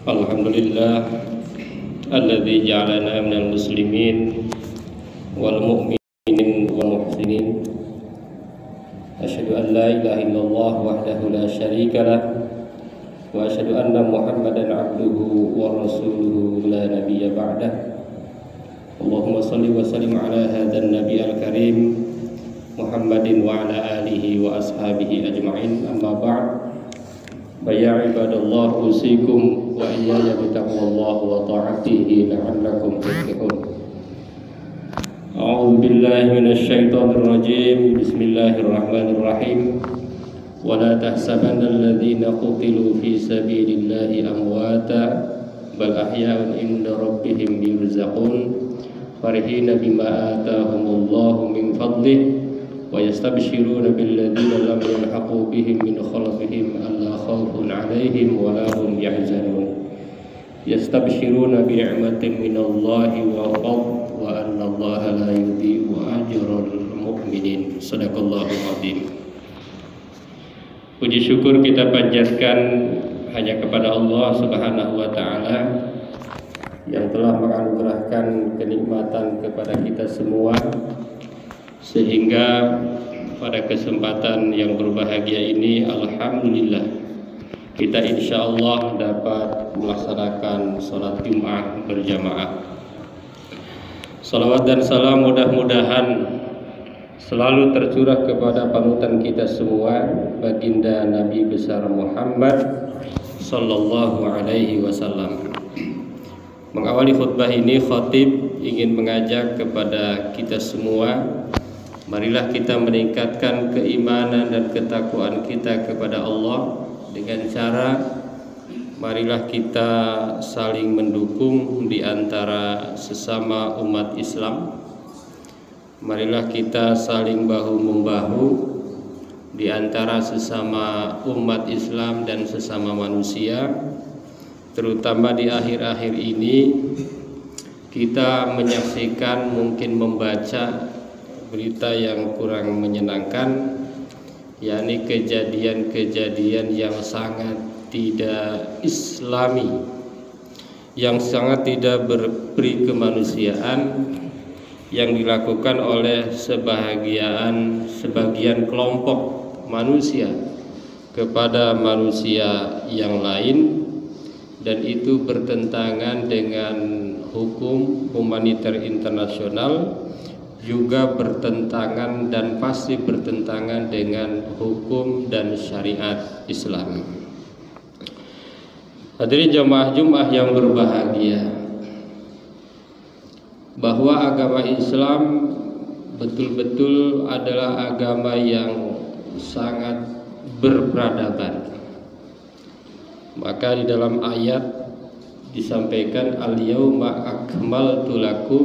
Alhamdulillah alladzi ja'alana minal muslimin wal mu'minin wal muhsinin. Asyhadu an la ilaha illallah wahdahu la syarika lah wa asyhadu anna Muhammadan abduhu wa rasuluhu la nabiyya ba'dah. Allahumma shalli wa sallim ala hadzal nabiyil karim Muhammadin wa ala alihi wa ashabihi ajma'in. Amma ba'd. Ya ibadallah, usikum wa iyaya bitaqwallah wa ta'atihi la'allakum tuflihun. A'udzu billahi minasy syaithanir rajim. Bismillahirrahmanirrahim. Wa la tahsabanna alladhina qutilu fi sabilillahi amwata bal ahya'un 'inda rabbihim yurzaqun farihina bima atahumullahu min fadlihi wa yastabshiruna billadhina lam yalhaqu bihim min khalfihim alla khawfun 'alaihim wa la hum yahzanun yastabshiruna bi'ni'matin minallahi wa fadl wa anna Allaha la yudhi'u ajral mu'minin. Shadaqallahul azim. Puji syukur kita panjatkan hanya kepada Allah Subhanahu wa taala yang telah menganugerahkan kenikmatan kepada kita semua, sehingga pada kesempatan yang berbahagia ini alhamdulillah kita insyaallah dapat melaksanakan sholat Jumat berjamaah. Salawat dan salam mudah-mudahan selalu tercurah kepada panutan kita semua, baginda Nabi besar Muhammad sallallahu alaihi wasallam. Mengawali khutbah ini, khatib ingin mengajak kepada kita semua, marilah kita meningkatkan keimanan dan ketakwaan kita kepada Allah dengan cara marilah kita saling mendukung di antara sesama umat Islam. Marilah kita saling bahu-membahu di antara sesama umat Islam dan sesama manusia. Terutama di akhir-akhir ini kita menyaksikan, mungkin membaca berita yang kurang menyenangkan, yakni kejadian-kejadian yang sangat tidak islami, yang sangat tidak berperi kemanusiaan yang dilakukan oleh sebagian kelompok manusia kepada manusia yang lain, dan itu bertentangan dengan hukum humaniter internasional, juga bertentangan dan pasti bertentangan dengan hukum dan syariat Islam. Hadirin jamaah Jumat yang berbahagia, bahwa agama Islam betul-betul adalah agama yang sangat berperadaban. Maka di dalam ayat disampaikan al-yauma akmaltu lakum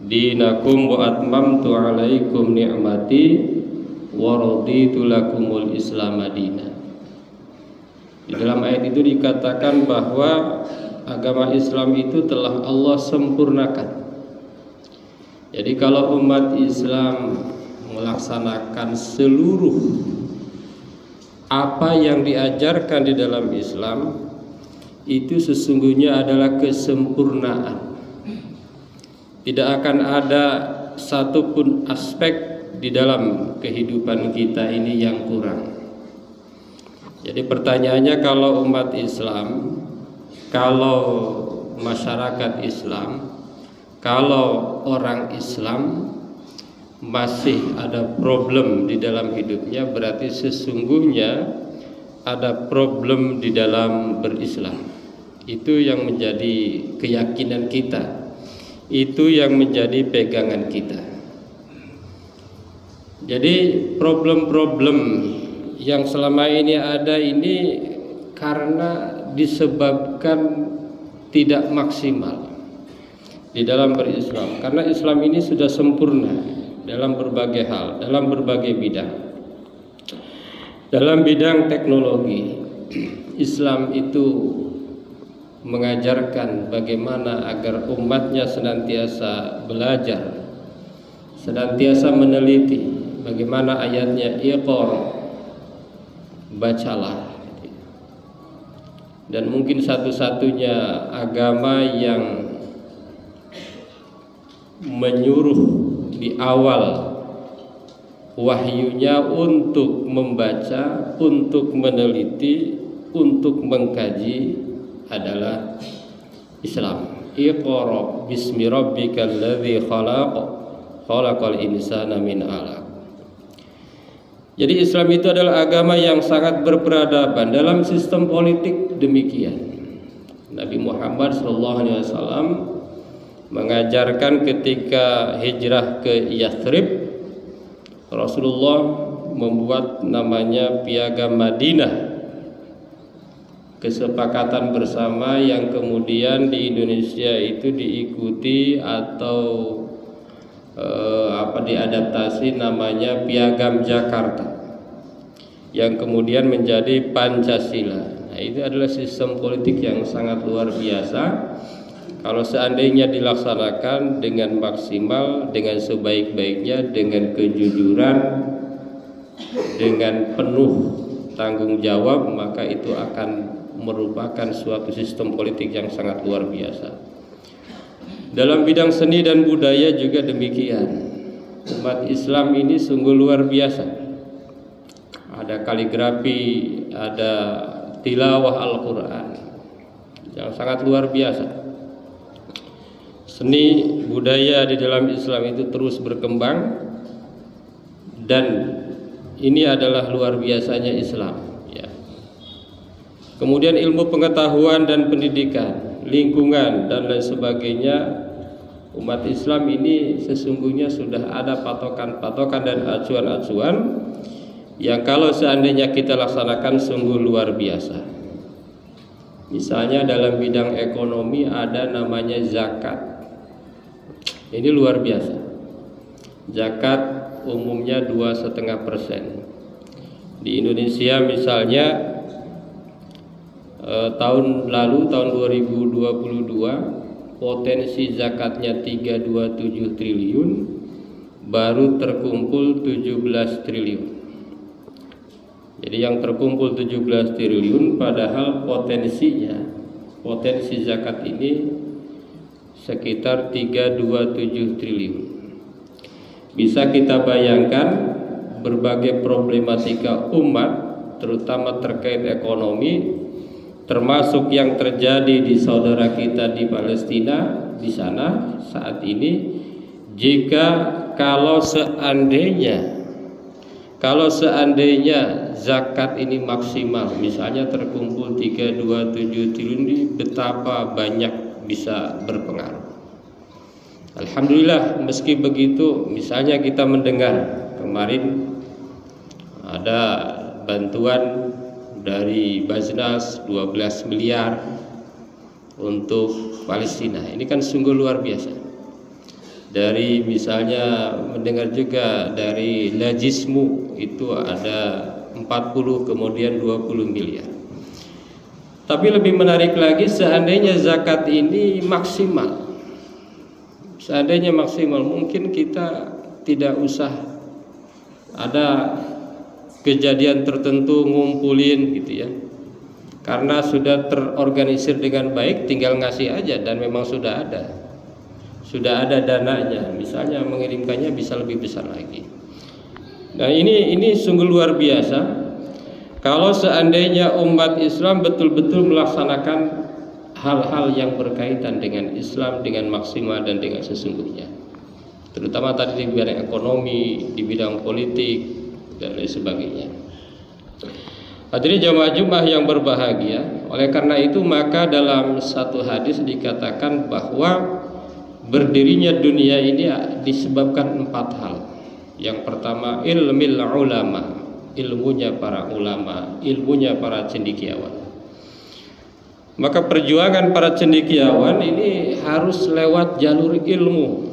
dinakum wa atmamtu alaikum ni'mati wa raditu lakumul Islam madina. Di dalam ayat itu dikatakan bahwa agama Islam itu telah Allah sempurnakan. Jadi kalau umat Islam melaksanakan seluruh apa yang diajarkan di dalam Islam, itu sesungguhnya adalah kesempurnaan. Tidak akan ada satupun aspek di dalam kehidupan kita ini yang kurang. Jadi pertanyaannya, kalau umat Islam, kalau masyarakat Islam, kalau orang Islam masih ada problem di dalam hidupnya, berarti sesungguhnya ada problem di dalam berislam. Itu yang menjadi keyakinan kita, itu yang menjadi pegangan kita. Jadi problem-problem yang selama ini ada ini karena disebabkan tidak maksimal di dalam berislam. Karena Islam ini sudah sempurna dalam berbagai hal, dalam berbagai bidang. Dalam bidang teknologi, Islam itu mengajarkan bagaimana agar umatnya senantiasa belajar, senantiasa meneliti. Bagaimana ayatnya, Iqra, bacalah. dan mungkin satu-satunya agama yang menyuruh di awal wahyunya untuk membaca, untuk meneliti, untuk mengkaji adalah Islam. Iqra bismi rabbikal ladzi khalaq, khalaqal insana min 'alaq. Jadi Islam itu adalah agama yang sangat berperadaban. Dalam sistem politik demikian. Nabi Muhammad SAW mengajarkan ketika hijrah ke Yathrib, Rasulullah membuat namanya Piagam Madinah, kesepakatan bersama yang kemudian di Indonesia itu diikuti atau diadaptasi namanya Piagam Jakarta, yang kemudian menjadi Pancasila. Nah, itu adalah sistem politik yang sangat luar biasa. Kalau seandainya dilaksanakan dengan maksimal, dengan sebaik-baiknya, dengan kejujuran, dengan penuh tanggung jawab, maka itu akan merupakan suatu sistem politik yang sangat luar biasa. Dalam bidang seni dan budaya juga demikian. Umat Islam ini sungguh luar biasa. Ada kaligrafi, ada tilawah Al-Quran yang sangat luar biasa. Seni budaya di dalam Islam itu terus berkembang, dan ini adalah luar biasanya Islam, ya. Kemudian ilmu pengetahuan dan pendidikan, lingkungan dan lain sebagainya, umat Islam ini sesungguhnya sudah ada patokan-patokan dan acuan-acuan yang kalau seandainya kita laksanakan sungguh luar biasa. Misalnya dalam bidang ekonomi ada namanya zakat. Ini luar biasa. Zakat umumnya 2,5%. Di Indonesia misalnya tahun lalu, tahun 2022, potensi zakatnya 327 triliun, baru terkumpul 17 triliun. Jadi yang terkumpul 17 triliun, padahal potensi zakat ini sekitar 327 triliun. Bisa kita bayangkan berbagai problematika umat, terutama terkait ekonomi, termasuk yang terjadi di saudara kita di Palestina di sana saat ini. Jika kalau seandainya zakat ini maksimal, misalnya terkumpul 327 triliun, ini betapa banyak bisa berpengaruh. Alhamdulillah, meski begitu, misalnya kita mendengar kemarin ada bantuan dari Basnas 12 miliar untuk Palestina. Ini kan sungguh luar biasa. Dari misalnya mendengar juga dari Lajismu itu ada 40 kemudian 20 miliar. Tapi lebih menarik lagi, seandainya zakat ini maksimal, mungkin kita tidak usah ada kejadian tertentu ngumpulin gitu ya, karena sudah terorganisir dengan baik, tinggal ngasih aja, dan memang sudah ada dananya. Misalnya mengirimkannya bisa lebih besar lagi. Nah, ini sungguh luar biasa. Kalau seandainya umat Islam betul-betul melaksanakan hal-hal yang berkaitan dengan Islam dengan maksimal dan dengan sesungguhnya, terutama tadi di bidang ekonomi, di bidang politik dan lain sebagainya. Hadirin jamaah Jumat yang berbahagia, oleh karena itu maka dalam satu hadis dikatakan bahwa berdirinya dunia ini disebabkan 4 hal. Yang pertama, ilmil ulama, ilmunya para ulama, ilmunya para cendekiawan. Maka perjuangan para cendekiawan ini harus lewat jalur ilmu.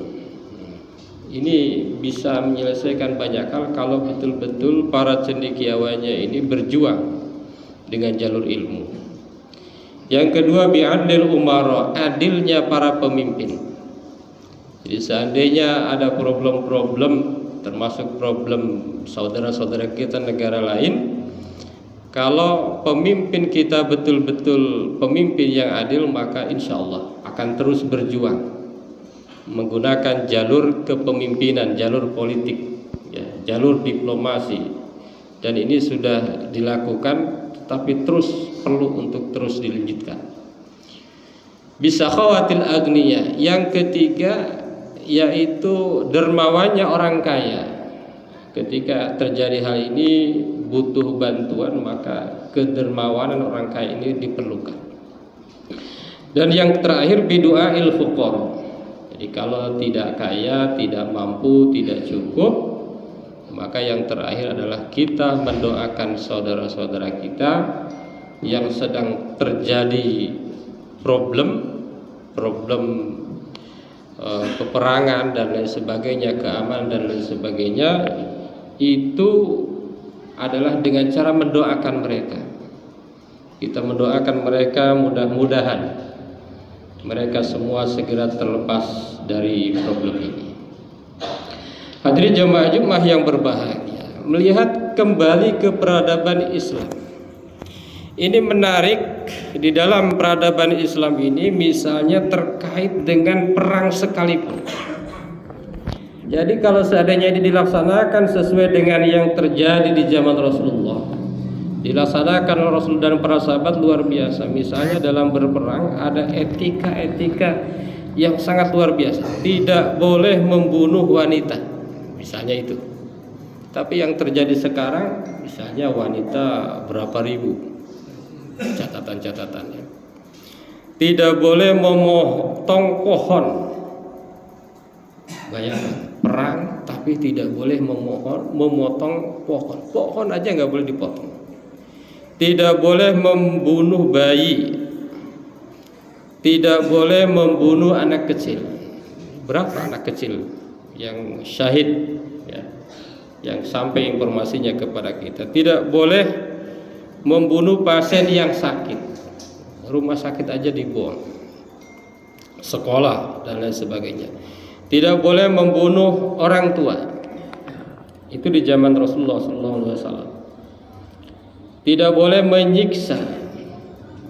Ini bisa menyelesaikan banyak hal kalau betul-betul para cendekiawannya ini berjuang dengan jalur ilmu. Yang kedua, bi'adlil umara, adilnya para pemimpin. Jadi seandainya ada problem-problem, termasuk problem saudara-saudara kita negara lain, Kalau pemimpin kita betul-betul pemimpin yang adil, maka insya Allah akan terus berjuang menggunakan jalur kepemimpinan, jalur politik, ya, jalur diplomasi, dan ini sudah dilakukan, tapi terus perlu untuk terus dilanjutkan. Bisa khawatil agniya. Yang ketiga yaitu dermawannya orang kaya. Ketika terjadi hal ini butuh bantuan, maka kedermawanan orang kaya ini diperlukan. Dan yang terakhir bidu'ail fuqara. Jadi kalau tidak kaya, tidak mampu, tidak cukup, maka yang terakhir adalah kita mendoakan saudara-saudara kita yang sedang terjadi problem peperangan dan lain sebagainya, keamanan dan lain sebagainya. Itu adalah dengan cara mendoakan mereka. Kita mendoakan mereka, mudah-mudahan mereka semua segera terlepas dari problem ini. Hadirin jamaah Jumat yang berbahagia, melihat kembali ke peradaban Islam. Ini menarik, di dalam peradaban Islam ini misalnya terkait dengan perang sekalipun. Jadi kalau seandainya ini dilaksanakan sesuai dengan yang terjadi di zaman Rasulullah, dilaksanakan oleh Rasul dan para sahabat, luar biasa. Misalnya dalam berperang ada etika-etika yang sangat luar biasa. Tidak boleh membunuh wanita, misalnya itu. Tapi yang terjadi sekarang, misalnya wanita berapa ribu, catatan-catatannya. Tidak boleh memotong pohon. Bayangkan, perang tapi tidak boleh memotong pohon. Pohon aja nggak boleh dipotong. Tidak boleh membunuh bayi. Tidak boleh membunuh anak kecil. Berapa anak kecil yang syahid, ya, yang sampai informasinya kepada kita. Tidak boleh membunuh pasien yang sakit. Rumah sakit aja dibuang, sekolah dan lain sebagainya. Tidak boleh membunuh orang tua. Itu di zaman Rasulullah SAW. Tidak boleh menyiksa.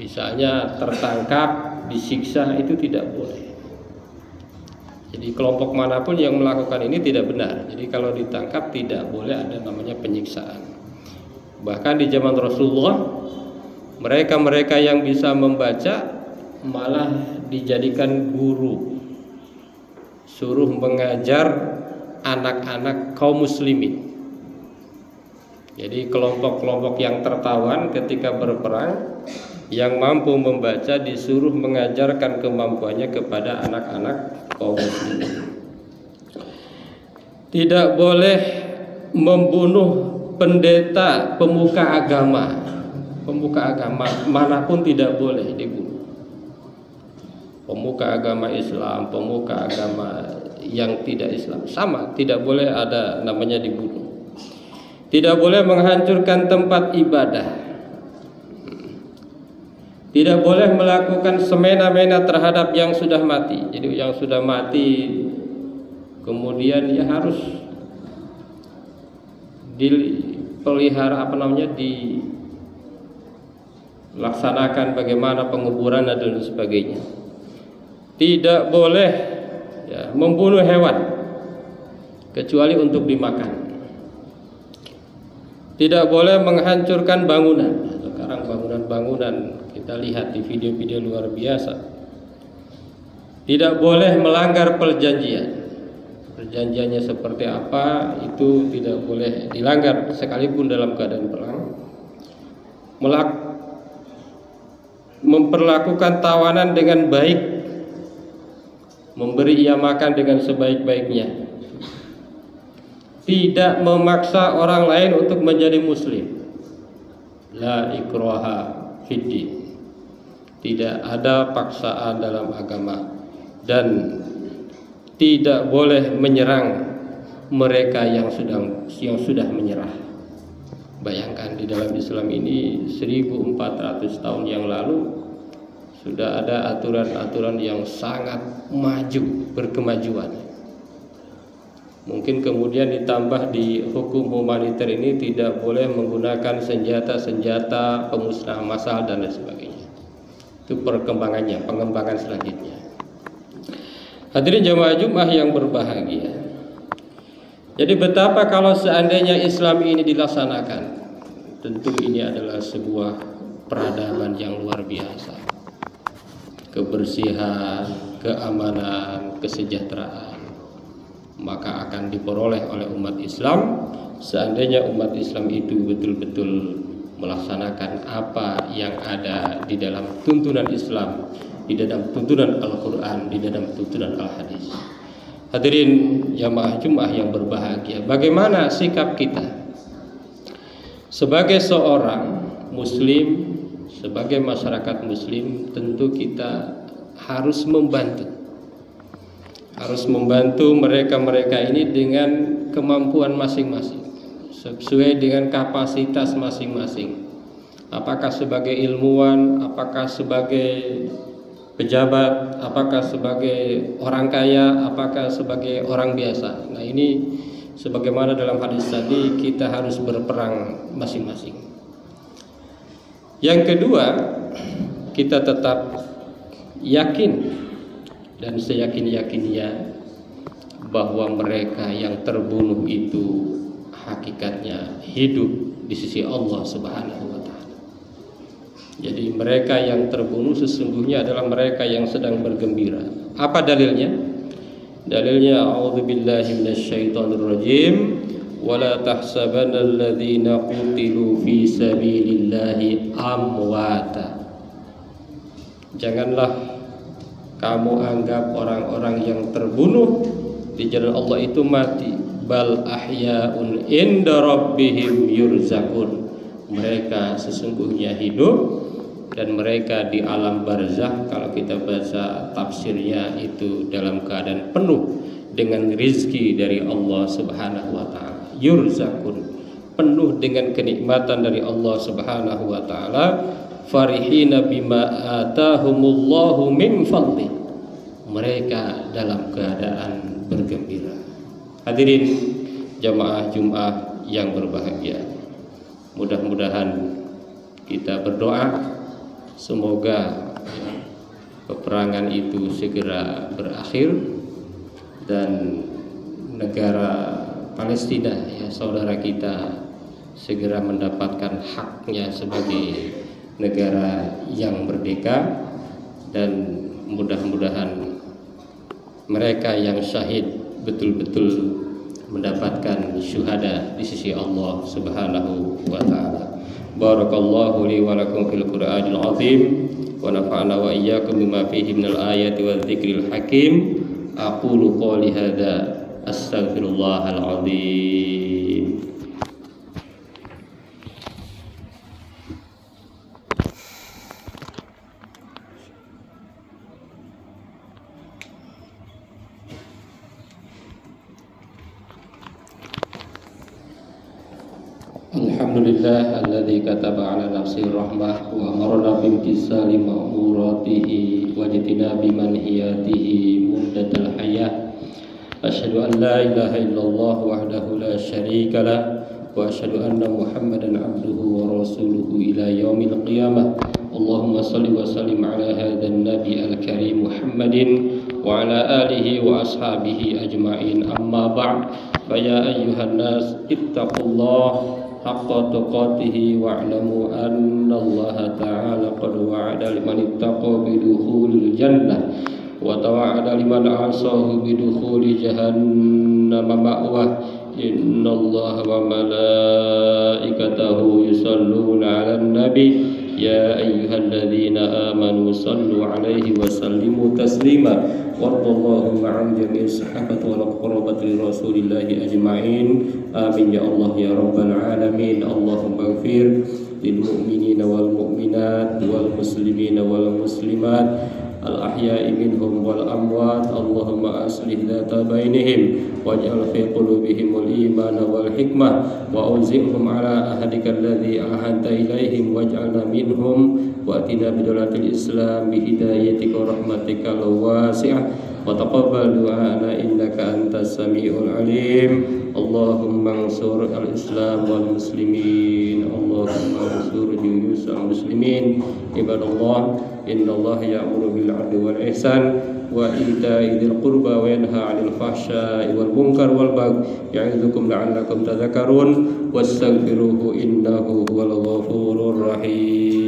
Misalnya tertangkap, disiksa, itu tidak boleh. Jadi kelompok manapun yang melakukan ini tidak benar. Jadi kalau ditangkap tidak boleh ada namanya penyiksaan. Bahkan di zaman Rasulullah, mereka-mereka yang bisa membaca malah dijadikan guru, suruh mengajar anak-anak kaum muslimin. Jadi kelompok-kelompok yang tertawan ketika berperang, yang mampu membaca disuruh mengajarkan kemampuannya kepada anak-anak kaum muslimin. Tidak boleh membunuh pendeta, pemuka agama. Pemuka agama manapun tidak boleh dibunuh. Pemuka agama Islam, pemuka agama yang tidak Islam, sama, tidak boleh ada namanya dibunuh. Tidak boleh menghancurkan tempat ibadah. Tidak boleh melakukan semena-mena terhadap yang sudah mati. Jadi yang sudah mati kemudian ya harus dipelihara, dilaksanakan bagaimana penguburan dan sebagainya. Tidak boleh ya, membunuh hewan kecuali untuk dimakan. Tidak boleh menghancurkan bangunan. Sekarang bangunan-bangunan kita lihat di video-video luar biasa. Tidak boleh melanggar perjanjian. Perjanjiannya seperti apa itu tidak boleh dilanggar sekalipun dalam keadaan perang. Memperlakukan tawanan dengan baik, memberi ia makan dengan sebaik-baiknya. Tidak memaksa orang lain untuk menjadi muslim. La ikraha fiddin. Tidak ada paksaan dalam agama. Dan tidak boleh menyerang mereka yang sudah menyerah. Bayangkan di dalam Islam ini 1400 tahun yang lalu sudah ada aturan-aturan yang sangat maju, berkemajuan. Mungkin kemudian ditambah di hukum humaniter ini tidak boleh menggunakan senjata-senjata pemusnahan massal dan lain sebagainya. Itu pengembangan selanjutnya. Hadirin jamaah Jumat yang berbahagia. Jadi betapa kalau seandainya Islam ini dilaksanakan, tentu ini adalah sebuah peradaban yang luar biasa. Kebersihan, keamanan, kesejahteraan, maka akan diperoleh oleh umat Islam seandainya umat Islam itu betul-betul melaksanakan apa yang ada di dalam tuntunan Islam, di dalam tuntunan Al-Quran, di dalam tuntunan Al-Hadis. Hadirin jamaah Jumat yang berbahagia, bagaimana sikap kita sebagai seorang muslim, sebagai masyarakat muslim? Tentu kita harus membantu mereka-mereka ini dengan kemampuan masing-masing, sesuai dengan kapasitas masing-masing. Apakah sebagai ilmuwan, apakah sebagai pejabat, apakah sebagai orang kaya, apakah sebagai orang biasa. Nah, ini sebagaimana dalam hadis tadi, kita harus berperang masing-masing. Yang kedua, kita tetap yakin dan seyakin-yakinnya bahwa mereka yang terbunuh itu hakikatnya hidup di sisi Allah Subhanahu wa Ta'ala. Jadi mereka yang terbunuh sesungguhnya adalah mereka yang sedang bergembira. Apa dalilnya? Dalilnya a'udzubillahi minasyaitonirrajim, wala tahsabanna alladzina qutilu fi sabilillahi amwata. Janganlah kamu anggap orang-orang yang terbunuh di jalan Allah itu mati. Bal ahya'un inda rabbihim yurzaqun. Mereka sesungguhnya hidup dan mereka di alam barzakh. Kalau kita baca tafsirnya itu dalam keadaan penuh dengan rizki dari Allah Subhanahu wa Ta'ala. Yurzaqun, penuh dengan kenikmatan dari Allah Subhanahu wa Ta'ala. Farihina bima atahumullahu min fadli. Mereka dalam keadaan bergembira. Hadirin jamaah Jumat yang berbahagia, mudah-mudahan kita berdoa semoga peperangan itu segera berakhir dan negara Palestina, ya saudara kita, segera mendapatkan haknya sebagai negara yang merdeka, dan mudah-mudahan mereka yang syahid betul-betul mendapatkan syuhada di sisi Allah Subhanahu wa Ta'ala. Barakallahu li wa lakum fil Qur'anil azim wa nafa'ana wa iyyakum bima fihi minal ayati wa dzikril hakim. Aqulu qouli hadza astaghfirullahal azim. Alhamdulillah alladzi kataba ala nafsihi rahmah wa amarna bimtisali ma'muratihi wa jitinabi manhiyatihi muddatal hayah. Asyhadu an la ilaha illallah wahdahu la syarika lah wa asyhadu anna Muhammadan abduhu wa rasuluhu ila yaumil qiyamah. Allahumma salli wa sallim ala hadzal nabi al-karim Muhammadin wa ala alihi wa ashabihi ajma'in. Amma ba'd, fa ya ayyuhan nas ittaqullaha haqqa tuqatihi wa'lamu anna Allah ta'ala qad wa'ada liman ittaqa bidukhulil jannah wa tawa'ada liman 'asahu bidukhuli jahannam ma'wah. Inna Allah wa malaikatahu yusalluna 'alan nabi ya ayyuhalladzina amanu sallu 'alaihi wa sallimu taslima. Wallahu ma'am jami'is sahabati wal qurabati rasulillahi ajma'in. Amin ya Allah ya rabbal alamin. Allahumma ighfir lil mu'minina wal mu'minat wal muslimina wal muslimat al ahya'i minhum wal amwat. Allahumma aslih dhata bainihim waj'al fi qulubihimul imana wal hikmah wa unzilhum ala ahadika alladhi ahadta ilaihim waj'alna minhum wa atina bidolatil islam bi hidayatika wa rahmatika wasi'ah. وتقبل دعاءنا إنك أنت السميع العليم. اللهم انصر الإسلام والمسلمين، اللهم انصر جيوش المسلمين. عباد الله، إن الله يأمر بالعدل والإحسان وإيتاء ذي القربى وينهى عن الفحشاء والمنكر والبغي يعظكم لعلكم تذكرون واستغفروه إنه هو الغفور الرحيم.